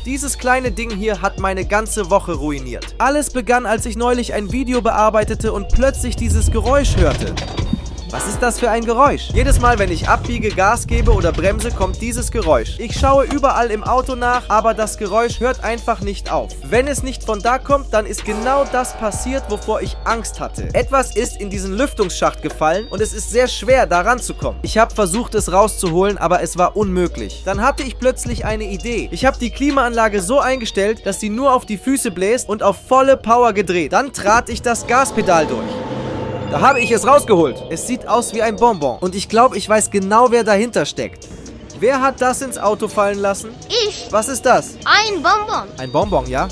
Dieses kleine Ding hier hat meine ganze Woche ruiniert. Alles begann, als ich neulich ein Video bearbeitete und plötzlich dieses Geräusch hörte. Was ist das für ein Geräusch? Jedes Mal, wenn ich abbiege, Gas gebe oder bremse, kommt dieses Geräusch. Ich schaue überall im Auto nach, aber das Geräusch hört einfach nicht auf. Wenn es nicht von da kommt, dann ist genau das passiert, wovor ich Angst hatte. Etwas ist in diesen Lüftungsschacht gefallen und es ist sehr schwer, da ranzukommen. Ich habe versucht, es rauszuholen, aber es war unmöglich. Dann hatte ich plötzlich eine Idee. Ich habe die Klimaanlage so eingestellt, dass sie nur auf die Füße bläst und auf volle Power gedreht. Dann trat ich das Gaspedal durch. Da habe ich es rausgeholt. Es sieht aus wie ein Bonbon. Und ich glaube, ich weiß genau, wer dahinter steckt. Wer hat das ins Auto fallen lassen? Ich. Was ist das? Ein Bonbon. Ein Bonbon, ja?